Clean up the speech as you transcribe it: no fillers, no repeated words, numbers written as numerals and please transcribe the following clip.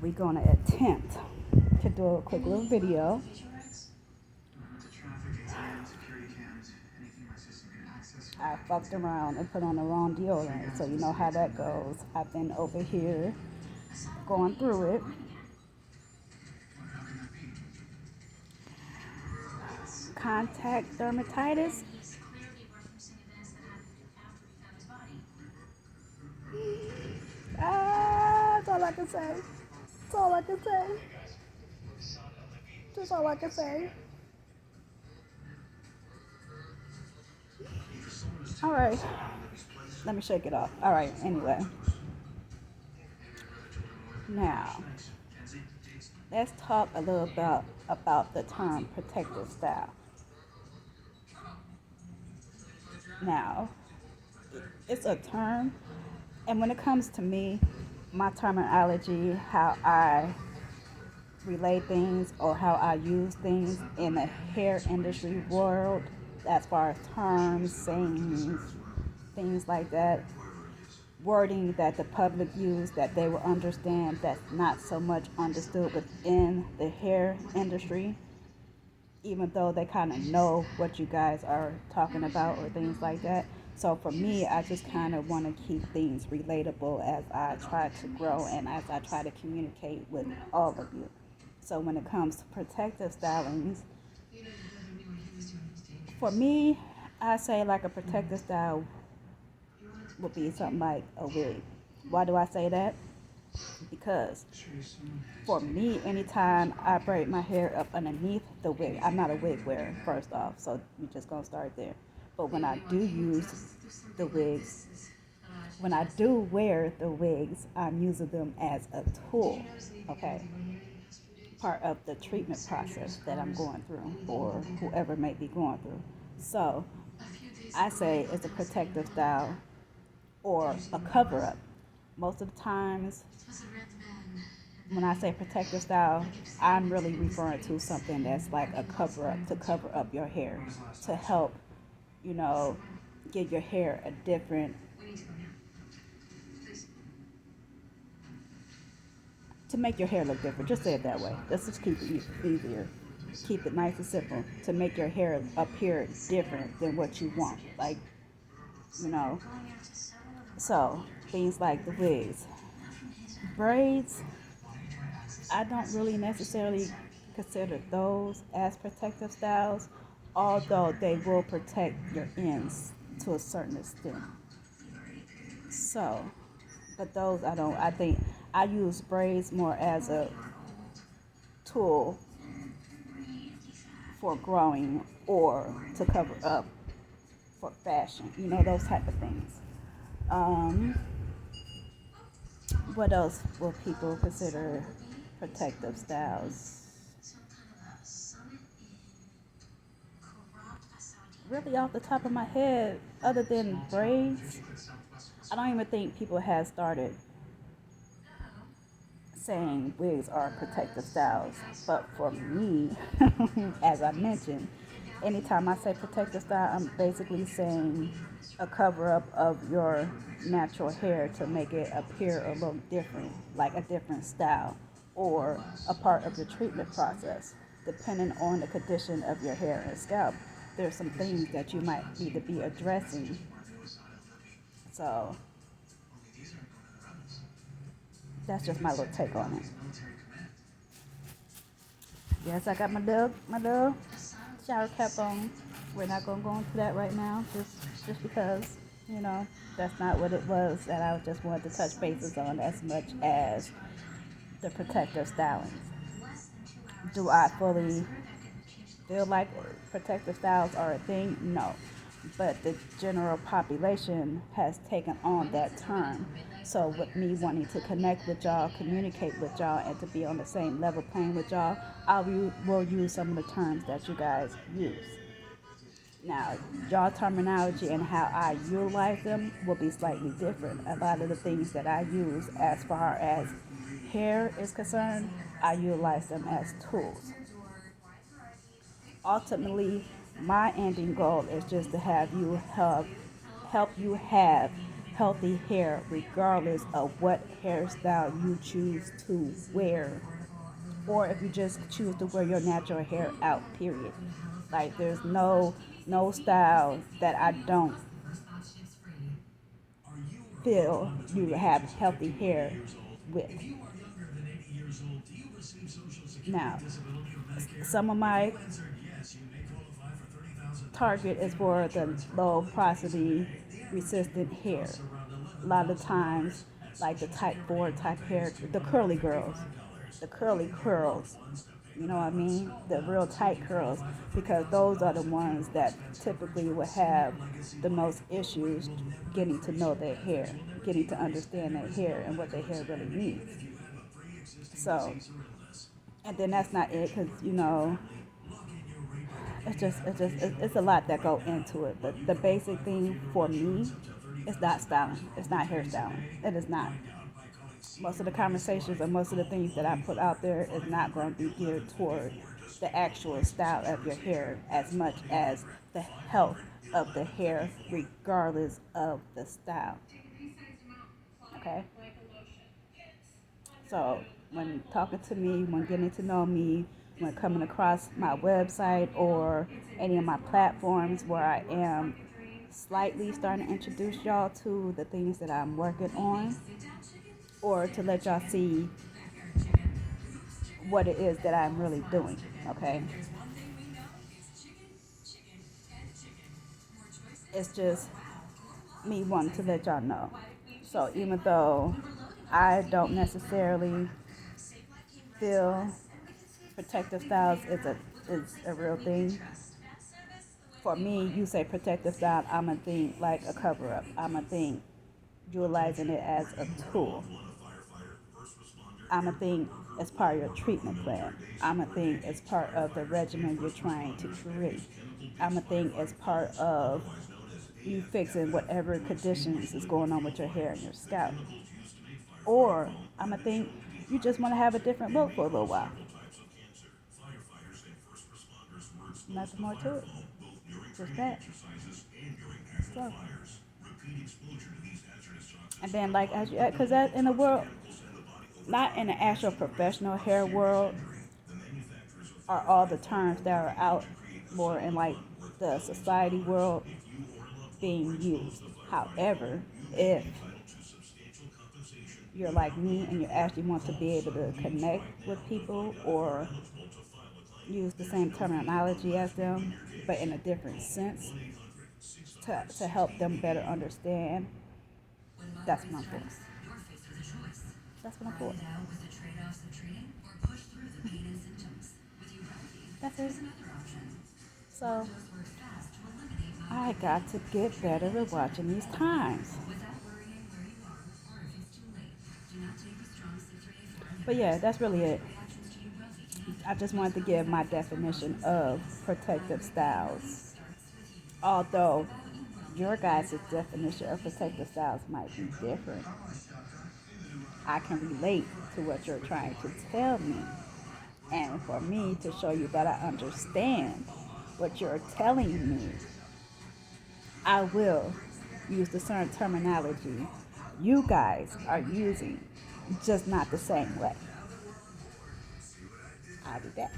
we're gonna attempt to do a quick little video. I fucked around and put on the wrong deodorant, so you know how that goes. I've been over here going through it. Contact dermatitis. That's all I can say. That's all I can say. That's all I can say. All right. Let me shake it off. All right. Anyway, now let's talk a little about the term protective style. Now, it's a term, and when it comes to me, my terminology, how I relay things or how I use things in the hair industry world, as far as terms, sayings, things like that, wording that the public use that they will understand that's not so much understood within the hair industry, even though they kind of know what you guys are talking about or things like that. So for me, I just kind of want to keep things relatable as I try to grow and as I try to communicate with all of you. So when it comes to protective stylings, for me, I say like a protective style would be something like a wig. Why do I say that? Because for me, anytime I braid my hair up underneath the wig, I'm not a wig wearer, first off, so we're just gonna start there. But when I do use the wigs, when I do wear the wigs, I'm using them as a tool, okay? Part of the treatment process that I'm going through, or whoever may be going through. So I say it's a protective style or a cover up. Most of the times, when I say protective style, I'm really referring to something that's like a cover up, to cover up your hair, to help, you know, give your hair a different, to make your hair look different. Just say it that way. Let's just keep it easier. Keep it nice and simple. To make your hair appear different than what you want. Like, you know. So, things like the wigs. Braids, I don't really necessarily consider those as protective styles, although they will protect your ends to a certain extent. So, but those I don't, I think I use braids more as a tool for growing or to cover up for fashion, those type of things. Um, what else will people consider protective styles? Really, off the top of my head, other than braids, I don't even think people have started saying wigs are protective styles. But for me, as I mentioned, anytime I say protective style, I'm basically saying a cover up of your natural hair to make it appear a little different, like a different style, or a part of the treatment process, depending on the condition of your hair and scalp. There's some things that you might need to be addressing. So that's just my little take on it. Yes, I got my little shower cap on. We're not gonna go into that right now, just because you know that's not what it was that I just wanted to touch bases on as much as the protective stylings. Do I fully feel like protective styles are a thing? No. But the general population has taken on that term. So with me wanting to connect with y'all, communicate with y'all, and to be on the same level playing with y'all, will use some of the terms that you guys use. Now, y'all terminology and how I utilize them will be slightly different. A lot of the things that I use as far as hair is concerned, I utilize them as tools. Ultimately, my ending goal is just to have you help you have healthy hair regardless of what hairstyle you choose to wear, or if you just choose to wear your natural hair out, period. Like there's no style that I don't feel you have healthy hair with. Now, some of my target is for the low porosity resistant hair. A lot of times, like the type 4 type hair, the curly girls, the curly curls, you know what I mean? The real tight curls, because those are the ones that typically will have the most issues getting to know their hair, getting to understand their hair and what their hair really needs. So, and then that's not it, because it's a lot that go into it. But the basic thing for me is not styling. It's not hairstyling. It is not. Most of the conversations or most of the things that I put out there is not going to be geared toward the actual style of your hair as much as the health of the hair, regardless of the style. Okay? So, when talking to me, when getting to know me, when coming across my website or any of my platforms where I am slightly starting to introduce y'all to the things that I'm working on, or to let y'all see what it is that I'm really doing. Okay, it's just me wanting to let y'all know. So even though I don't necessarily feel protective styles is a real thing, for me, you say protective style, I'ma think like a cover up. I'ma think utilizing it as a tool. I'ma think as part of your treatment plan. I'ma think as part of the regimen you're trying to create. I'ma think as part of you fixing whatever conditions is going on with your hair and your scalp. Or I'ma think you just want to have a different look for a little while. Nothing more to it. Just that. So, and then like as you, because that in the world, not in the actual professional hair world, are all the terms that are out more in like the society world being used. However, if you're like me and you actually want to be able to connect with people or use the same terminology as them, but in a different sense to help them better understand, that's what I'm for. That's what I'm for. That's it. So I got to get better at watching these times. But yeah, that's really it. I just wanted to give my definition of protective styles. Although your guys' definition of protective styles might be different, I can relate to what you're trying to tell me. And for me to show you that I understand what you're telling me, I will use the certain terminology you guys are using, just not the same way. I'll do that.